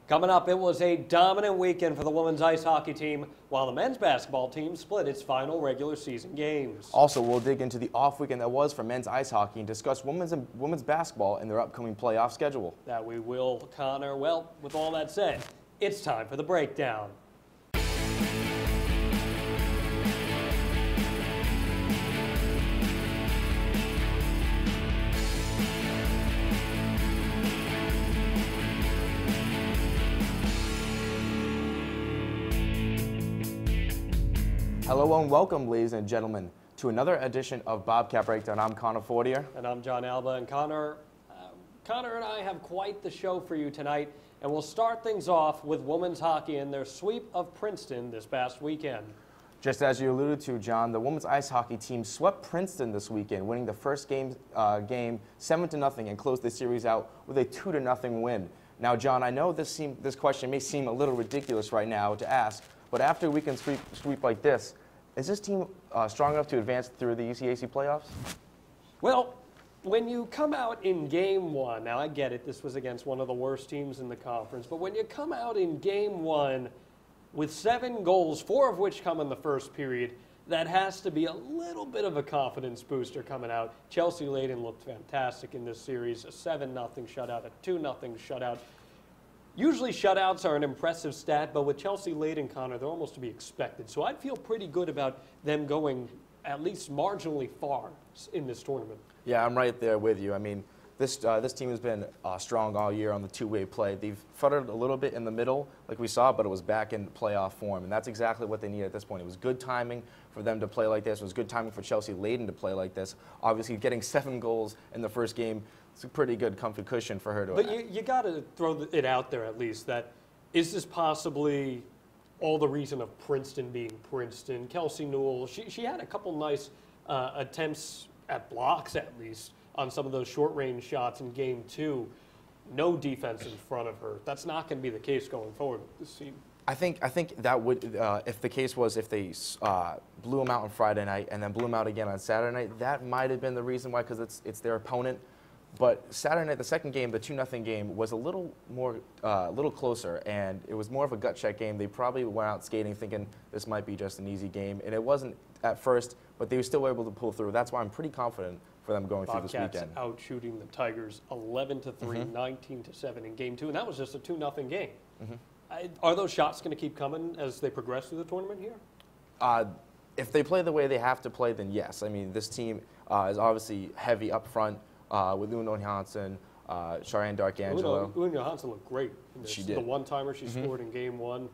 Coming up, it was a dominant weekend for the women's ice hockey team, while the men's basketball team split its final regular season games. Also, we'll dig into the off weekend that was for men's ice hockey and discuss women's basketball and their upcoming playoff schedule. That we will, Connor. Well, with all that said, it's time for the breakdown. Hello and welcome, ladies and gentlemen, to another edition of Bobcat Breakdown. I'm Connor Fortier. And I'm John Alba. And Connor and I have quite the show for you tonight. And we'll start things off with women's hockey and their sweep of Princeton this past weekend. Just as you alluded to, John, the women's ice hockey team swept Princeton this weekend, winning the first game 7-0 and closed the series out with a 2-0 win. Now, John, I know this question may seem a little ridiculous right now to ask, but after a weekend sweep like this, is this team strong enough to advance through the ECAC playoffs? Well, when you come out in game one, now I get it, this was against one of the worst teams in the conference, but when you come out in game one with 7 goals, 4 of which come in the first period, that has to be a little bit of a confidence booster coming out. Chelsea Layden looked fantastic in this series, a 7-0 shutout, a 2-0 shutout. Usually shutouts are an impressive stat, but with Chelsea Layden, Connor, they're almost to be expected. So I'd feel pretty good about them going at least marginally far in this tournament. Yeah, I'm right there with you. I mean, this team has been strong all year on the two-way play. They've fluttered a little bit in the middle, like we saw, but it was back in playoff form, and that's exactly what they need at this point. It was good timing for them to play like this. It was good timing for Chelsea Layden to play like this. Obviously, getting 7 goals in the first game, it's a pretty good comfy cushion for her to. But you got to throw it out there at least that is this possibly all the reason of Princeton being Princeton? Kelsey Newell, she had a couple nice attempts at blocks at least on some of those short-range shots in game 2. No defense in front of her. That's not going to be the case going forward with this team. I think that would, if the case was if they blew them out on Friday night and then blew them out again on Saturday night, that might have been the reason why, because it's their opponent. But Saturday night, the second game, the 2-0 game, was a little closer, and it was more of a gut check game. They probably went out skating thinking this might be just an easy game, and it wasn't at first, but they were still able to pull through. That's why I'm pretty confident for them going through this weekend. Bobcats out shooting the Tigers 11-3, 19-7 in game 2, and that was just a 2-0 game. Are those shots going to keep coming as they progress through the tournament here? If they play the way they have to play, then yes. I mean, this team is obviously heavy up front. With Uno Hansen, Cheyenne Darkangelo. Uno Hansen looked great. She did. The one-timer she scored in game 1.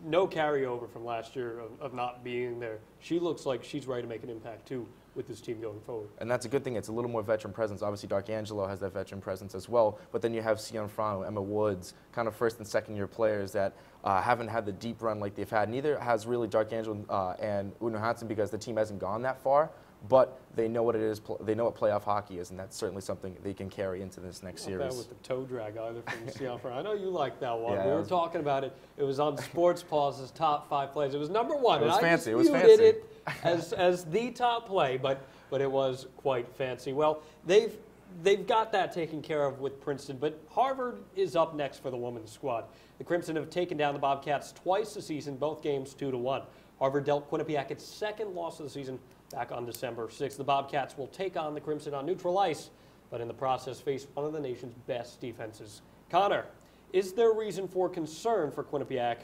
No carryover from last year of not being there. She looks like she's ready to make an impact, too, with this team going forward. And that's a good thing. It's a little more veteran presence. Obviously, Darkangelo has that veteran presence as well. But then you have Siena, Emma Woods, kind of first- and second-year players that haven't had the deep run like they've had. Neither has really Darkangelo and Uno Hansen because the team hasn't gone that far. But they know what it is. They know what playoff hockey is, and that's certainly something they can carry into this next series. Not bad with the toe drag either from Siena. I know you like that one. Yeah, we were talking about it. It was on Sports Pause's top 5 plays. It was number 1. It was fancy. It was fancy. fancy. It as the top play, but it was quite fancy. Well, they've got that taken care of with Princeton, but Harvard is up next for the women's squad. The Crimson have taken down the Bobcats twice this season, both games 2-1. Harvard dealt Quinnipiac its second loss of the season back on December 6th. The Bobcats will take on the Crimson on neutral ice, but in the process face one of the nation's best defenses. Connor, is there reason for concern for Quinnipiac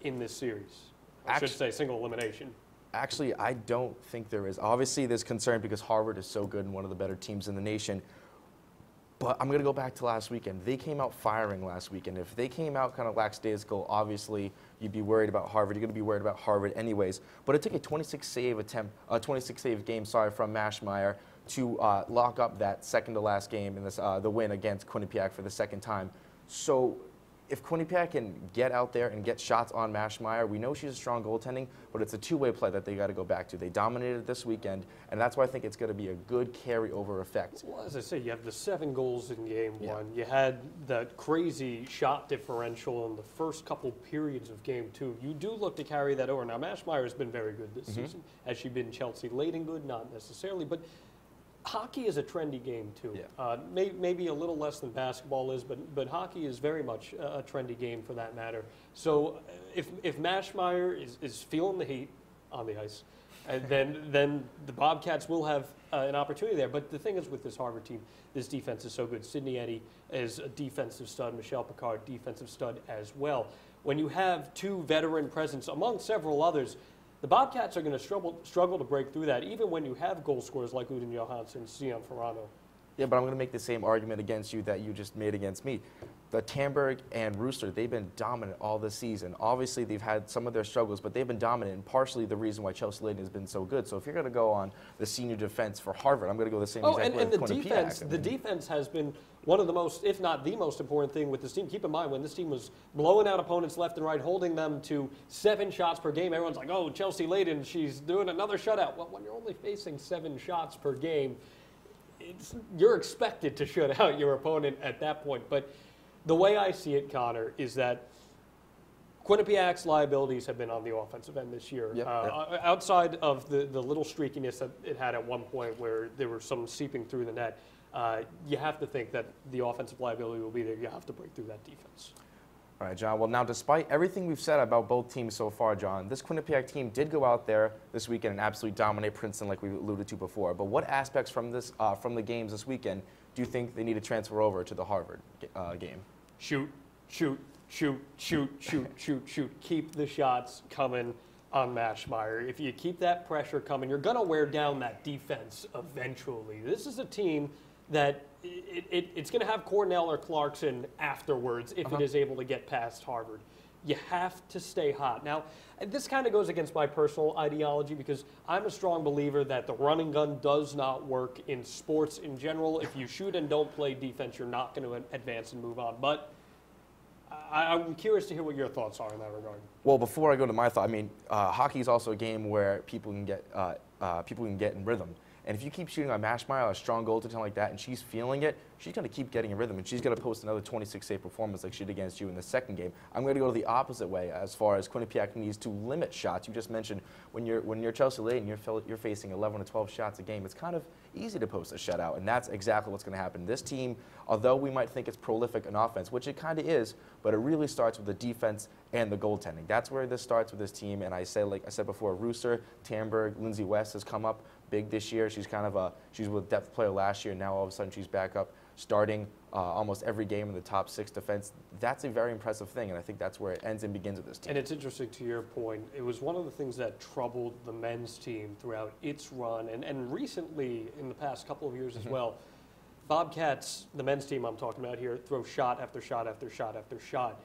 in this series? I should say single elimination. Actually, I don't think there is. Obviously, there's concern because Harvard is so good and one of the better teams in the nation. But I'm going to go back to last weekend. They came out firing last weekend. If they came out kind of lackadaisical, obviously you'd be worried about Harvard. You're going to be worried about Harvard anyways. But it took a 26-save game, from Mashmeyer to lock up that second-to-last game in this, the win against Quinnipiac for the second time. So if Quinnipiac can get out there and get shots on Mashmeyer, we know she's a strong goaltending, but it's a two-way play that they got to go back to. They dominated this weekend, and that's why I think it's going to be a good carryover effect. Well, as I say, you have the 7 goals in game 1. You had that crazy shot differential in the first couple periods of game 2. You do look to carry that over. Now, Mashmeyer has been very good this season. Has she been Chelsea Layden good? Not necessarily, but hockey is a trendy game too. Yeah. Maybe a little less than basketball is, but hockey is very much a trendy game for that matter. So if Mashmeyer is feeling the heat on the ice, then the Bobcats will have an opportunity there. But the thing is with this Harvard team, this defense is so good. Sydney Eddy is a defensive stud. Michelle Picard, defensive stud as well. When you have two veteran presence among several others, the Bobcats are going to struggle to break through that, even when you have goal scorers like Uden Johansson, Sion Ferrano. Yeah, but I'm going to make the same argument against you that you just made against me. The Tamberg and Rooster, they've been dominant all this season. Obviously, they've had some of their struggles, but they've been dominant, and partially the reason why Chelsea Layton has been so good. So if you're going to go on the senior defense for Harvard, I'm going to go the same exact way with Quinnipiac. The defense has been one of the most, if not the most important thing with this team. Keep in mind, when this team was blowing out opponents left and right, holding them to 7 shots per game, everyone's like, oh, Chelsea Layton, she's doing another shutout. Well, when you're only facing 7 shots per game, you're expected to shut out your opponent at that point. But the way I see it, Connor, is that Quinnipiac's liabilities have been on the offensive end this year. Outside of the little streakiness that it had at one point where there were some seeping through the net, you have to think that the offensive liability will be there. You have to break through that defense. All right, John. Well, now, despite everything we've said about both teams so far, John, this Quinnipiac team did go out there this weekend and absolutely dominate Princeton like we alluded to before. But what aspects from the games this weekend do you think they need to transfer over to the Harvard game? Shoot, shoot, shoot, shoot, shoot, shoot, shoot. Keep the shots coming on Mashmeyer. If you keep that pressure coming, you're going to wear down that defense eventually. This is a team that it's going to have Cornell or Clarkson afterwards if it is able to get past Harvard. You have to stay hot. Now, this kind of goes against my personal ideology because I'm a strong believer that the running gun does not work in sports in general. If you shoot and don't play defense, you're not going to advance and move on. But I'm curious to hear what your thoughts are in that regard. Well, before I go to my thought, I mean, hockey is also a game where people can get in rhythm. And if you keep shooting on Mashmeyer, a strong goaltender like that, and she's feeling it, she's going to keep getting in rhythm, and she's going to post another 26-save performance like she did against you in the second game. I'm going to go the opposite way as far as Quinnipiac needs to limit shots. You just mentioned when you're Chelsea Layton, you're facing 11 to 12 shots a game. It's kind of easy to post a shutout, and that's exactly what's going to happen. This team, although we might think it's prolific in offense, which it kind of is, but it really starts with the defense and the goaltending. That's where this starts with this team, and I say, like I said before, Rooster, Tamberg, Lindsay West has come up big this year. She's kind of she was a depth player last year. Now all of a sudden she's back up, starting almost every game in the top 6 defense. That's a very impressive thing, and I think that's where it ends and begins with this team. And it's interesting to your point. It was one of the things that troubled the men's team throughout its run, and recently in the past couple of years as well. Bobcats, the men's team I'm talking about here, throw shot after shot after shot after shot.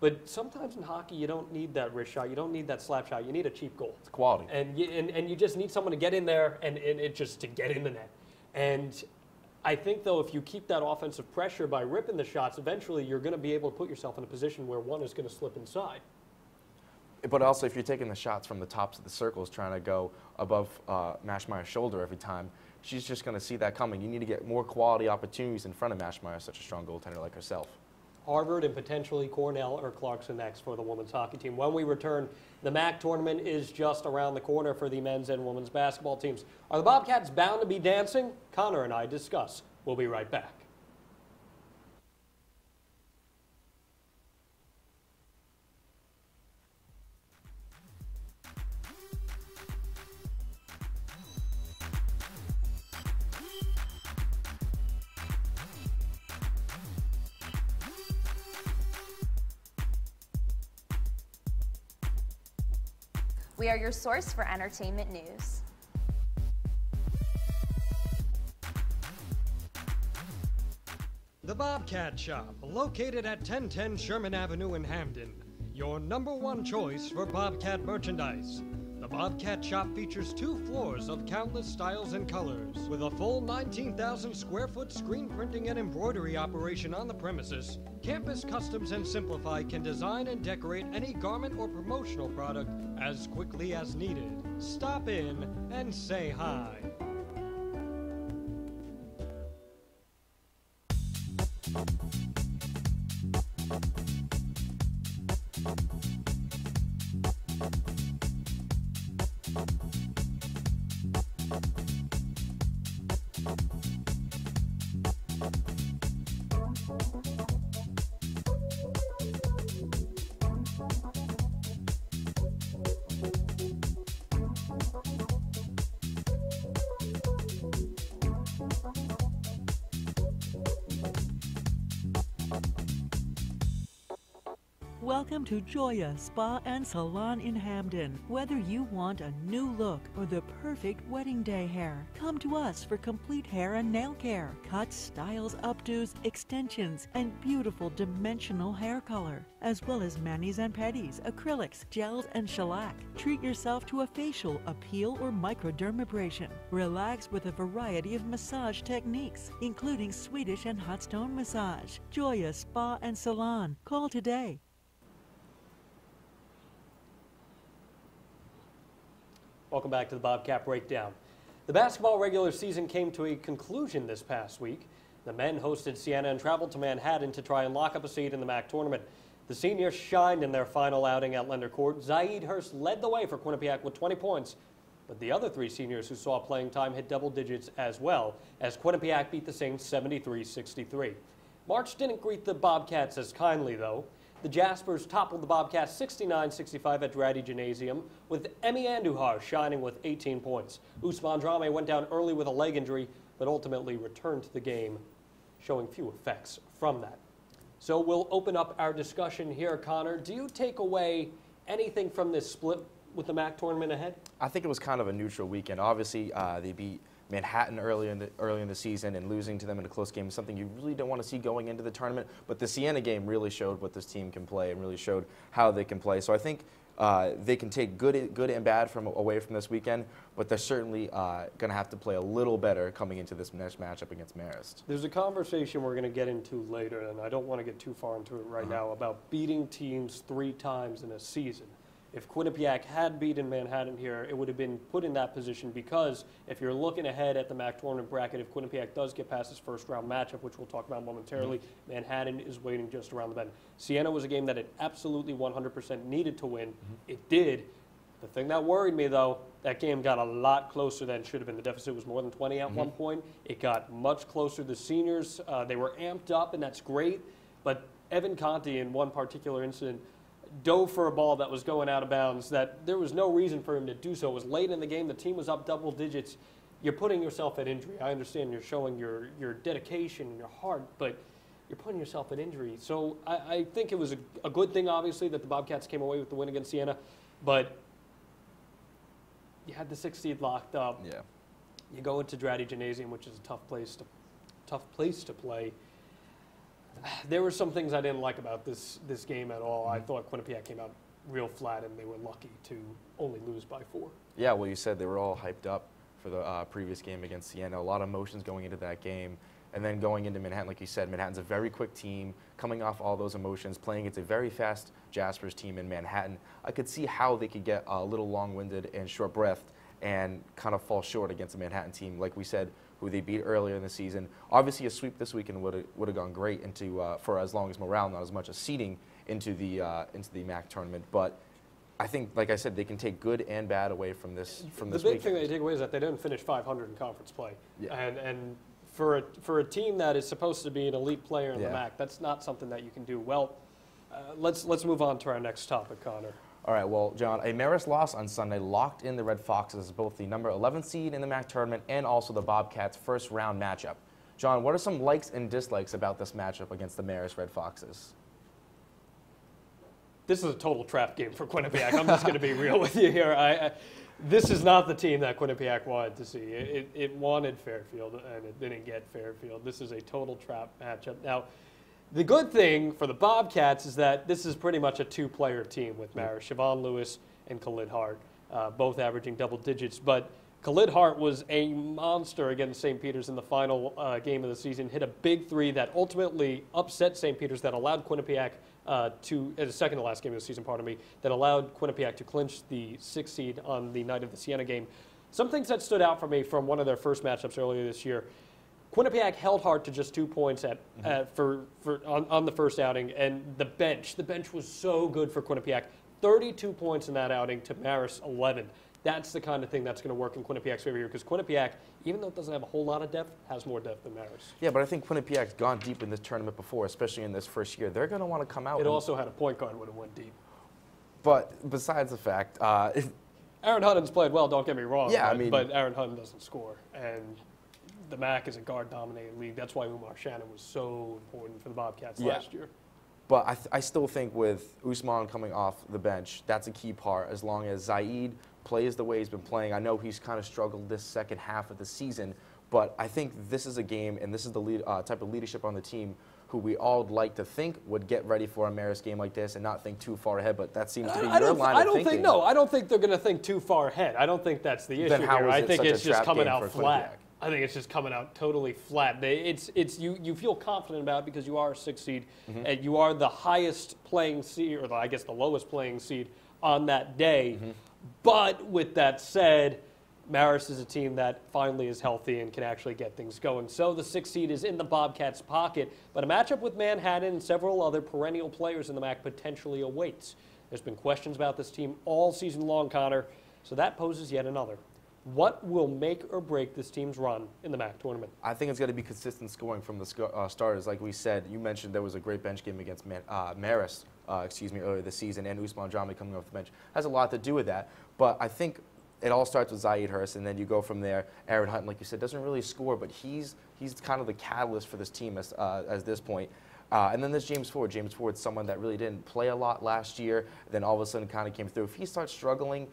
But sometimes in hockey, you don't need that wrist shot. You don't need that slap shot. You need a cheap goal. It's quality. And you just need someone to get in there and it just to get in the net. And I think, though, if you keep that offensive pressure by ripping the shots, eventually you're going to be able to put yourself in a position where one is going to slip inside. But also, if you're taking the shots from the tops of the circles, trying to go above Mashmeyer's shoulder every time, she's just going to see that coming. You need to get more quality opportunities in front of Mashmeyer, such a strong goaltender like herself. Harvard and potentially Cornell or Clarkson next for the women's hockey team. When we return, the MAAC tournament is just around the corner for the men's and women's basketball teams. Are the Bobcats bound to be dancing? Connor and I discuss. We'll be right back. We are your source for entertainment news. The Bobcat Shop, located at 1010 Sherman Avenue in Hamden. Your #1 choice for Bobcat merchandise. The Bobcat Shop features 2 floors of countless styles and colors. With a full 19,000 square foot screen printing and embroidery operation on the premises, Campus Customs and Simplify can design and decorate any garment or promotional product as quickly as needed. Stop in and say hi. Welcome to Joya Spa and Salon in Hamden. Whether you want a new look or the perfect wedding day hair, come to us for complete hair and nail care, cuts, styles, updos, extensions, and beautiful dimensional hair color, as well as manis and pedis, acrylics, gels, and shellac. Treat yourself to a facial, a peel, or microdermabrasion. Relax with a variety of massage techniques, including Swedish and hot stone massage. Joya Spa and Salon. Call today. Welcome back to the Bobcat Breakdown. The basketball regular season came to a conclusion this past week. The men hosted Siena and traveled to Manhattan to try and lock up a seed in the MAAC Tournament. The seniors shined in their final outing at Lender Court. Zaid Hurst led the way for Quinnipiac with 20 points. But the other three seniors who saw playing time hit double digits as well, as Quinnipiac beat the Saints 73-63. March didn't greet the Bobcats as kindly, though. The Jaspers toppled the Bobcats 69-65 at Drady Gymnasium, with Emi Andujar shining with 18 points. Usman Drame went down early with a leg injury, but ultimately returned to the game, showing few effects from that. So we'll open up our discussion here. Connor, do you take away anything from this split with the MAAC tournament ahead? I think it was kind of a neutral weekend. Obviously, they beat Manhattan early in the season, and losing to them in a close game is something you really don't want to see going into the tournament. But the Siena game really showed what this team can play and really showed how they can play. So I think they can take good and bad away from this weekend, but they're certainly going to have to play a little better coming into this next matchup against Marist. There's a conversation we're going to get into later, and I don't want to get too far into it right now, about beating teams 3 times in a season. If Quinnipiac had beaten Manhattan here, it would have been put in that position, because if you're looking ahead at the MAAC tournament bracket, if Quinnipiac does get past this first round matchup, which we'll talk about momentarily, Manhattan is waiting just around the bend. Siena was a game that it absolutely 100% needed to win. It did. The thing that worried me, though, that game got a lot closer than it should have been. The deficit was more than 20 at one point. It got much closer. The seniors, they were amped up, and that's great. But Evan Conti, in one particular incident, dove for a ball that was going out of bounds, that there was no reason for him to do so. It was late in the game. The team was up double digits. You're putting yourself at injury. I understand you're showing your dedication and your heart, but you're putting yourself at injury. So I think it was a good thing, obviously, that the Bobcats came away with the win against Siena, but you had the 6th seed locked up. Yeah. You go into Drady Gymnasium, which is a tough place to play. There were some things I didn't like about this game at all. I thought Quinnipiac came out real flat, and they were lucky to only lose by 4. Yeah, well, you said they were all hyped up for the previous game against Siena. A lot of emotions going into that game. And then going into Manhattan, like you said, Manhattan's a very quick team, coming off all those emotions, playing against a very fast Jaspers team in Manhattan. I could see how they could get a little long-winded and short-breathed and kind of fall short against a Manhattan team, like we said, who they beat earlier in the season. Obviously, a sweep this weekend would have gone great for as long as morale, not as much as seeding into the MAAC tournament. But I think, like I said, they can take good and bad away from this weekend. The big thing they take away is that they didn't finish 500 in conference play. Yeah. And for a team that is supposed to be an elite player in the MAAC, that's not something that you can do. Well, let's move on to our next topic, Connor. All right, well, John, a Marist loss on Sunday locked in the Red Foxes as both the number 11 seed in the MAAC tournament and also the Bobcats' first round matchup. John, what are some likes and dislikes about this matchup against the Marist Red Foxes? This is a total trap game for Quinnipiac. I'm just going to be real with you here. This is not the team that Quinnipiac wanted to see. It wanted Fairfield, and it didn't get Fairfield. This is a total trap matchup. Now, the good thing for the Bobcats is that this is pretty much a 2-player team with Marist, Siobhan Lewis and Khalid Hart, both averaging double digits. But Khalid Hart was a monster against St. Peter's in the final game of the season, hit a big 3 that ultimately upset St. Peter's, that allowed Quinnipiac the second to last game of the season, that allowed Quinnipiac to clinch the 6th seed on the night of the Siena game. Some things that stood out for me from one of their first matchups earlier this year. Quinnipiac held Hart to just 2 points on the first outing, and the bench was so good for Quinnipiac. 32 points in that outing to Marist 11. That's the kind of thing that's going to work in Quinnipiac's favor here, because Quinnipiac, even though it doesn't have a whole lot of depth, has more depth than Marist. Yeah, but I think Quinnipiac's gone deep in this tournament before, especially in this first year. They're going to want to come out. It also had a point guard when it went deep. But besides the fact, Aaron Hutton's played well, don't get me wrong. Yeah, but Aaron Hutton doesn't score, and the MAAC is a guard-dominated league. That's why Umar Shannon was so important for the Bobcats last year. But I still think with Usman coming off the bench, that's a key part. As long as Zaid plays the way he's been playing, I know he's kind of struggled this second half of the season, but I think this is a game, and this is the type of leadership on the team who we all would like to think would get ready for a Marist game like this and not think too far ahead. But that seems to be your line of thinking. I don't think they're going to think too far ahead. I don't think that's the issue here. I think it's just coming out flat. I think it's just coming out totally flat. You feel confident about it because you are a 6 seed, and you are the highest playing seed, or I guess the lowest playing seed on that day. But with that said, Marist is a team that finally is healthy and can actually get things going. So the 6 seed is in the Bobcats' pocket, but a matchup with Manhattan and several other perennial players in the MAAC potentially awaits. There's been questions about this team all season long, Connor, so that poses yet another. What will make or break this team's run in the MAAC tournament? I think it's going to be consistent scoring from the starters. Like we said, you mentioned there was a great bench game against Marist, earlier this season, and Usman Jami coming off the bench has a lot to do with that. But I think it all starts with Zaid Hurst, and then you go from there. Aaron Hunt, like you said, doesn't really score, but he's kind of the catalyst for this team as this point. And then there's James Ford. James Ford's someone that really didn't play a lot last year, then all of a sudden kind of came through. If he starts struggling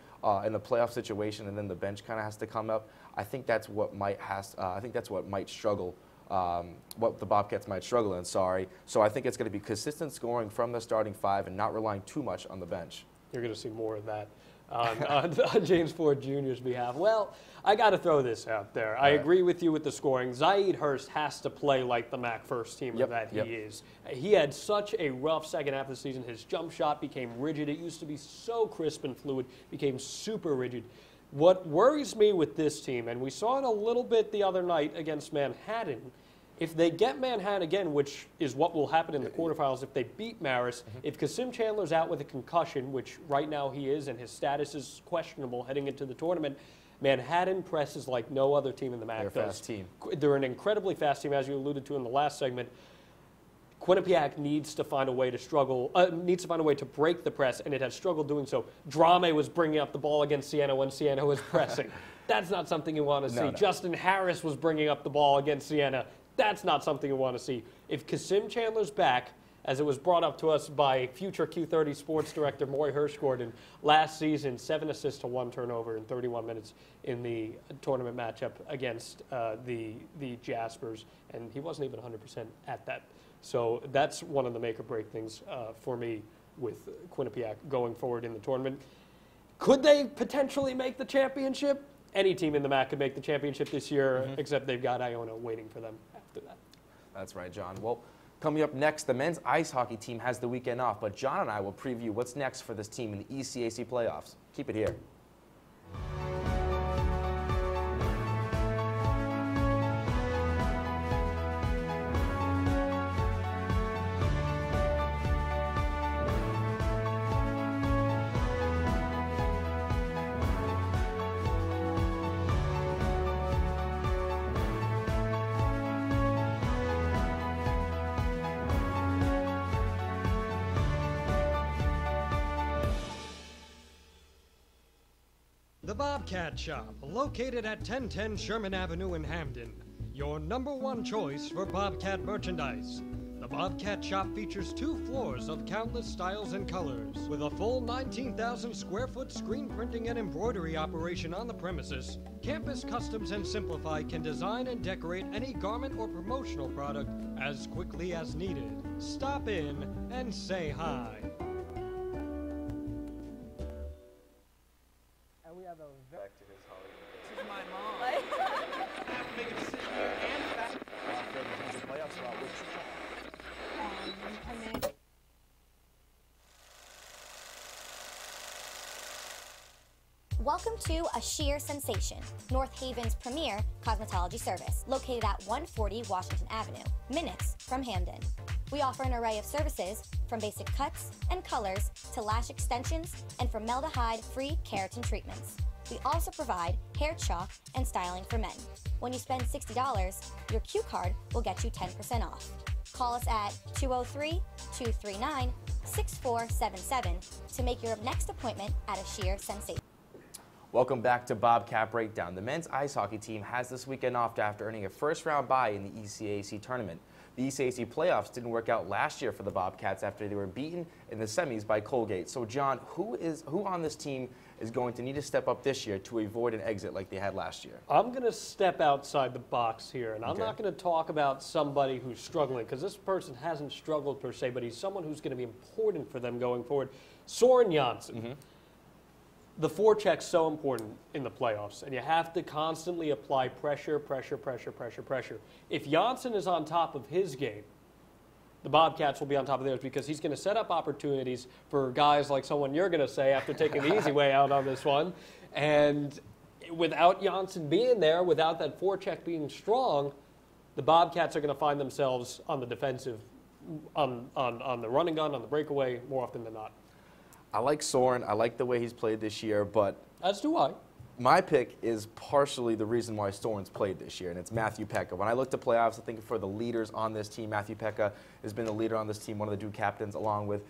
in a playoff situation, and then the bench kind of has to come up, I think that's what might struggle. What the Bobcats might struggle in. So I think it's going to be consistent scoring from the starting 5 and not relying too much on the bench. You're going to see more of that on James Ford Jr.'s behalf. Well, I got to throw this out there. I agree with you with the scoring. Zaid Hurst has to play like the MAAC first teamer that he is. He had such a rough second half of the season. His jump shot became rigid. It used to be so crisp and fluid, became super rigid. What worries me with this team, and we saw it a little bit the other night against Manhattan, if they get Manhattan again, which is what will happen in the quarterfinals if they beat Marist, if Kasim Chandler's out with a concussion, which right now he is, and his status is questionable heading into the tournament, Manhattan presses like no other team in the MAAC does. They're a fast team. They're an incredibly fast team, as you alluded to in the last segment. Quinnipiac needs to find a way to break the press, and it has struggled doing so. Drame was bringing up the ball against Siena when Siena was pressing. That's not something you want to see. Justin Harris was bringing up the ball against Siena. That's not something you want to see. If Kasim Chandler's back, as it was brought up to us by future Q30 sports director Maury Hirschgordon last season, 7 assists to 1 turnover in 31 minutes in the tournament matchup against the Jaspers, and he wasn't even 100% at that. So that's one of the make or break things for me with Quinnipiac going forward in the tournament. Could they potentially make the championship? Any team in the MAAC could make the championship this year, except they've got Iona waiting for them after that. That's right, John. Well, coming up next, the men's ice hockey team has the weekend off, but John and I will preview what's next for this team in the ECAC playoffs. Keep it here. The Bobcat Shop, located at 1010 Sherman Avenue in Hamden. Your #1 choice for Bobcat merchandise. The Bobcat Shop features 2 floors of countless styles and colors. With a full 19,000 square foot screen printing and embroidery operation on the premises, Campus Customs and Simplify can design and decorate any garment or promotional product as quickly as needed. Stop in and say hi. Back to his Hollywood. This is my mom. Make a decision and back. Welcome to A Sheer Sensation, North Haven's premier cosmetology service, located at 140 Washington Avenue, minutes from Hamden. We offer an array of services, from basic cuts and colors to lash extensions and formaldehyde-free keratin treatments. We also provide hair chalk and styling for men. When you spend $60, your Q card will get you 10% off. Call us at 203-239-6477 to make your next appointment at A Sheer Sensation. Welcome back to Bobcat Breakdown. The men's ice hockey team has this weekend off after earning a first-round bye in the ECAC Tournament. the ECAC playoffs didn't work out last year for the Bobcats after they were beaten in the semis by Colgate. So, John, who on this team is going to need to step up this year to avoid an exit like they had last year? I'm going to step outside the box here, and I'm not going to talk about somebody who's struggling, because this person hasn't struggled per se, but he's someone who's going to be important for them going forward. Soren Janssen. The forecheck's so important in the playoffs, and you have to constantly apply pressure, pressure, pressure, pressure, pressure. If Janssen is on top of his game, the Bobcats will be on top of theirs, because he's going to set up opportunities for guys like someone you're going to say after taking the easy way out on this one. And without Janssen being there, without that forecheck being strong, the Bobcats are going to find themselves on the defensive, on the run and gun, on the breakaway, more often than not. I like Soren. I like the way he's played this year, but As do I. my pick is partially the reason why Soren's played this year, and it's Matthew Pekka. When I look to playoffs, I think for the leaders on this team, Matthew Pekka has been the leader on this team, one of the two captains, along with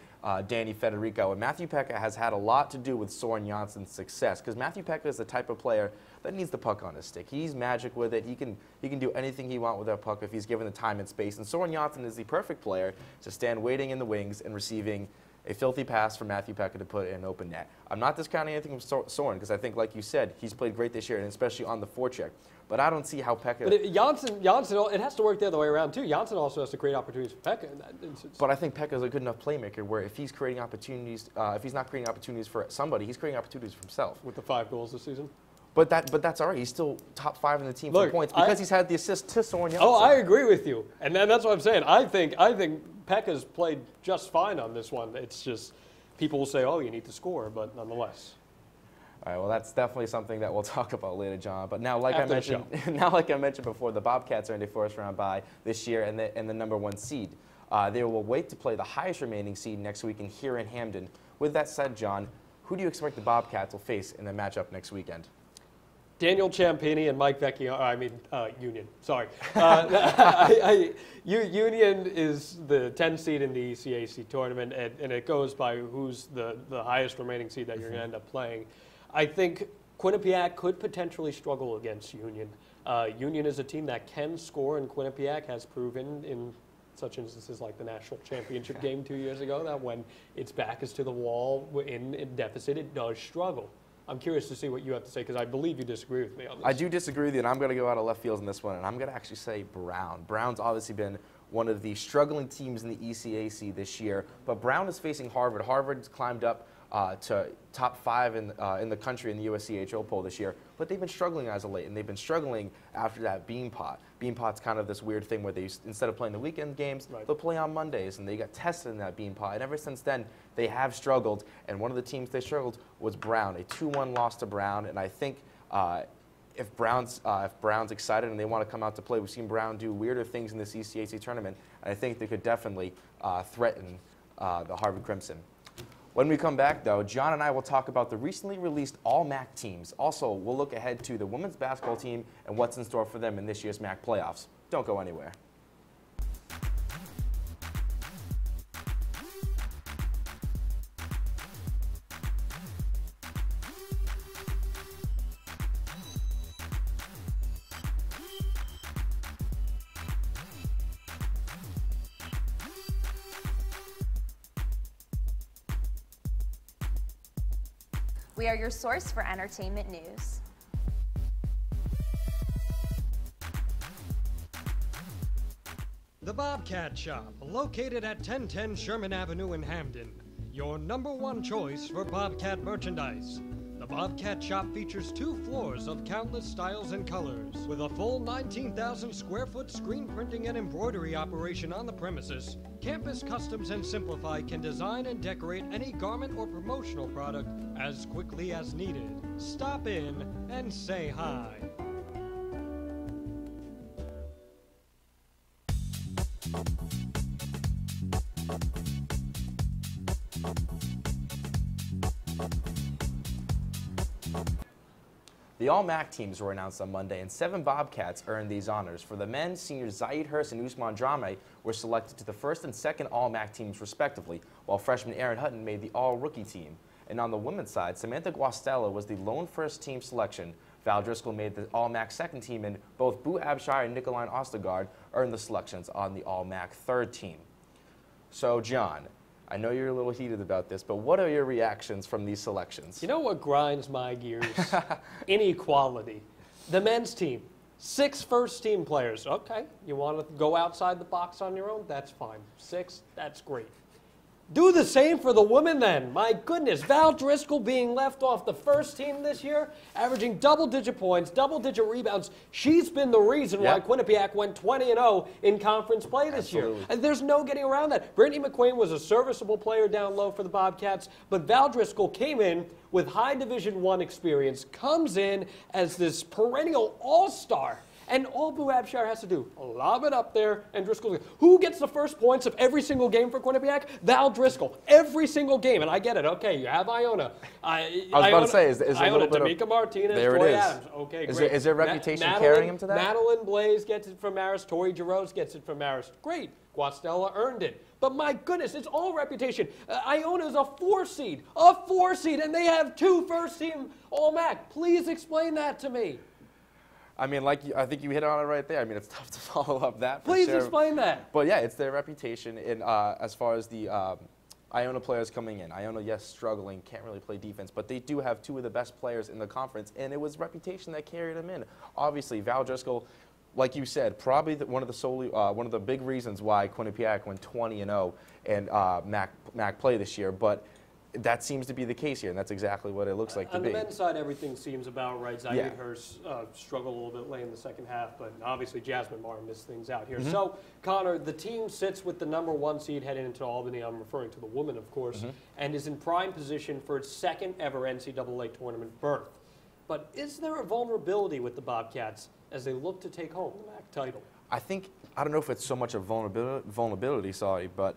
Danny Federico. And Matthew Pekka has had a lot to do with Soren Janssen's success, because Matthew Pekka is the type of player that needs the puck on his stick. He's magic with it. He can do anything he wants with that puck if he's given the time and space. And Soren Janssen is the perfect player to stand waiting in the wings and receiving a filthy pass from Matthew Pekka to put in an open net. I'm not discounting anything from Soren, because I think, like you said, he's played great this year, and especially on the forecheck. But I don't see how Pekka... But Janssen, it has to work the other way around, too. Janssen also has to create opportunities for Pekka in that instance. But I think Pekka is a good enough playmaker where if he's creating opportunities, if he's not creating opportunities for somebody, he's creating opportunities for himself. With the 5 goals this season? But that's all right. He's still top 5 in the team for points because he's had the assist to Soren Janssen. Oh, I agree with you. And that's what I'm saying. I think Pekka's played just fine on this one. It's just... people will say, oh, you need to score, but nonetheless. All right, well, that's definitely something that we'll talk about later, John. But now, like I mentioned before, the Bobcats earned a first-round bye this year and the #1 seed. They will wait to play the highest remaining seed next weekend here in Hamden. With that said, John, who do you expect the Bobcats will face in the matchup next weekend? Daniel Ciampini and Mike Vecchio, Union, sorry. Union is the 10th seed in the ECAC tournament, and it goes by who's the highest remaining seed that you're going to end up playing. I think Quinnipiac could potentially struggle against Union. Union is a team that can score, and Quinnipiac has proven in such instances like the national championship game 2 years ago that when its back is to the wall in deficit, it does struggle. I'm curious to see what you have to say, because I believe you disagree with me on this. I do disagree with you, and I'm going to go out of left field in this one, and I'm going to actually say Brown. Brown's obviously been one of the struggling teams in the ECAC this year, but Brown is facing Harvard. Harvard's climbed up to top 5 in the country in the USCHO poll this year, but they've been struggling as of late, and they've been struggling after that Bean Pot. Bean Pot's kind of this weird thing where they, instead of playing the weekend games, they'll play on Mondays, and they got tested in that Bean Pot, and ever since then, they have struggled, and one of the teams they struggled was Brown, a 2-1 loss to Brown, and I think if Brown's excited and they want to come out to play, we've seen Brown do weirder things in this ECAC tournament, and I think they could definitely threaten the Harvard Crimson. When we come back, though, John and I will talk about the recently released All-MAAC teams. Also, we'll look ahead to the women's basketball team and what's in store for them in this year's MAAC playoffs. Don't go anywhere. We are your source for entertainment news. The Bobcat Shop, located at 1010 Sherman Avenue in Hamden. Your #1 choice for Bobcat merchandise. The Bobcat Shop features 2 floors of countless styles and colors. With a full 19,000 square foot screen printing and embroidery operation on the premises, Campus Customs and Simplify can design and decorate any garment or promotional product as quickly as needed. Stop in and say hi. The All-MAAC teams were announced on Monday, and 7 Bobcats earned these honors. For the men, seniors Zaid Hurst and Usman Drame were selected to the 1st and 2nd All-MAAC teams respectively, while freshman Aaron Hutton made the All-Rookie team. And on the women's side, Samantha Guastella was the lone first-team selection. Val Driscoll made the All-MAAC second team, and both Boo Abshire and Nicoline Ostergaard earned the selections on the All-MAAC third team. So, John, I know you're a little heated about this, but what are your reactions from these selections? You know what grinds my gears? Inequality. The men's team, 6 first-team players. Okay, you want to go outside the box on your own? That's fine. 6, that's great. Do the same for the women then. My goodness, Val Driscoll being left off the first team this year, averaging double-digit points, double-digit rebounds. She's been the reason why Quinnipiac went 20-0 in conference play this year. And there's no getting around that. Brittany McQueen was a serviceable player down low for the Bobcats, but Val Driscoll came in with high Division I experience, comes in as this perennial all-star. And all Boo Abshire has to do, lob it up there, and Driscoll. Who gets the first points of every single game for Quinnipiac? Val Driscoll. Every single game. And I get it. Okay, you have Iona. I was about to say, is there a little bit D'Amica Martinez, there Tori it is. Adams. Okay, is great. Is there reputation carrying him to that? Madeline Blaze gets it from Marist. Tori Giroux gets it from Marist. Great. Guastella earned it. But my goodness, it's all reputation. Iona's a 4 seed. A 4 seed, and they have 2 first-team All-MAAC. Please explain that to me. I mean, I think you hit on it right there. I mean, it's tough to follow up that. Please explain that. But yeah, it's their reputation. And as far as the Iona players coming in, Iona, yes, struggling, can't really play defense, but they do have 2 of the best players in the conference, and it was reputation that carried them in. Obviously, Val Driscoll, like you said, probably one of the big reasons why Quinnipiac went 20-0 in MAAC play this year. But that seems to be the case here, and that's exactly what it looks like to be. On the men's side, everything seems about right. Zaire Hurst struggled a little bit late in the second half, but obviously Jasmine Marr missed things out here. So, Connor, the team sits with the #1 seed heading into Albany. I'm referring to the women, of course, and is in prime position for its 2nd ever NCAA tournament berth. But is there a vulnerability with the Bobcats as they look to take home the MAAC title? I don't know if it's so much a vulnerability, but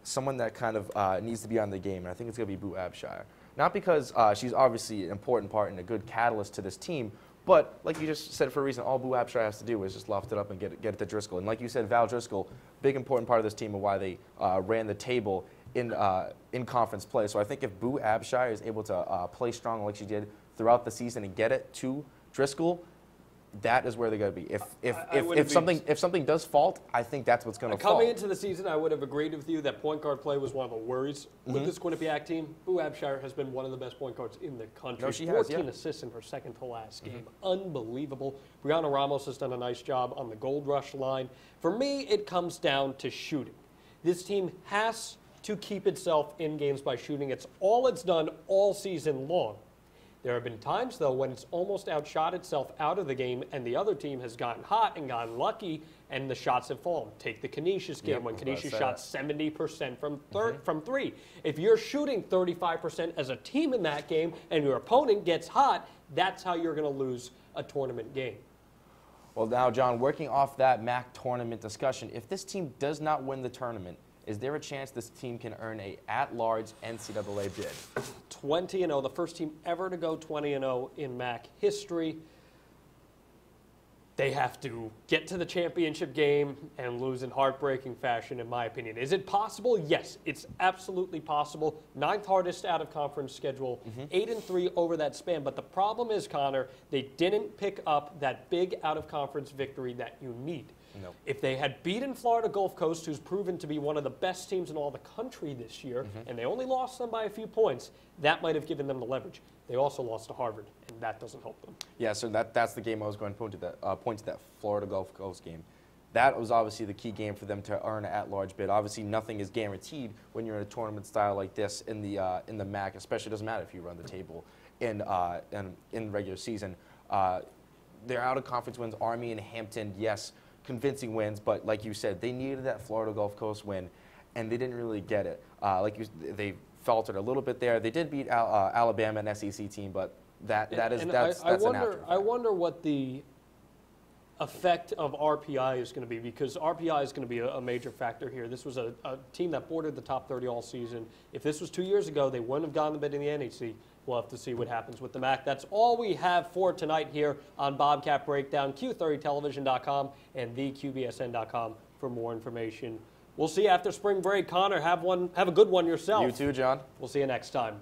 someone that kind of needs to be on the game, and I think it's going to be Boo Abshire. Not because she's obviously an important part and a good catalyst to this team, but like you just said, for a reason, all Boo Abshire has to do is just loft it up and get it to Driscoll. And like you said, Val Driscoll, big important part of this team and why they ran the table in conference play. So I think if Boo Abshire is able to play strong like she did throughout the season and get it to Driscoll, that is where they're going to be. If something does fault, I think that's what's going to fall. Coming into the season, I would have agreed with you that point guard play was one of the worries with this Quinnipiac team. Boo Abshire has been one of the best point guards in the country. No, she 14 assists in her second to last game. Unbelievable. Brianna Ramos has done a nice job on the Gold Rush line. For me, it comes down to shooting. This team has to keep itself in games by shooting. It's all it's done all season long. There have been times, though, when it's almost outshot itself out of the game and the other team has gotten hot and gotten lucky and the shots have fallen. Take the Canisius game when Canisius shot 70% from 3. If you're shooting 35% as a team in that game and your opponent gets hot, that's how you're going to lose a tournament game. Well, now, John, working off that MAAC tournament discussion, if this team does not win the tournament, is there a chance this team can earn a at-large NCAA bid? 20-0, the first team ever to go 20-0 in MAAC history. They have to get to the championship game and lose in heartbreaking fashion, in my opinion. Is it possible? Yes, it's absolutely possible. 9th hardest out-of-conference schedule, 8-3 over that span. But the problem is, Connor, they didn't pick up that big out-of-conference victory that you need. No. If they had beaten Florida Gulf Coast, who's proven to be one of the best teams in all the country this year, and they only lost them by a few points, that might have given them the leverage. They also lost to Harvard, and that doesn't help them. Yeah, so that's the game I was going to point to that Florida Gulf Coast game. That was obviously the key game for them to earn an at-large bid. Obviously, nothing is guaranteed when you're in a tournament style like this in the MAAC. Especially, it doesn't matter if you run the table in regular season. They're out of conference wins. Army and Hampton, yes, convincing wins, but like you said, they needed that Florida Gulf Coast win, and they didn't really get it. They faltered a little bit there. They did beat Alabama, an SEC team, but that's an afterthought. I wonder what the effect of RPI is going to be, because RPI is going to be a major factor here. This was a team that bordered the top 30 all season. If this was 2 years ago, they wouldn't have gotten the bid in the NHC. We'll have to see what happens with the MAAC. That's all we have for tonight here on Bobcat Breakdown, Q30television.com and theqbsn.com for more information. We'll see you after spring break. Connor, have a good one yourself. You too, John. We'll see you next time.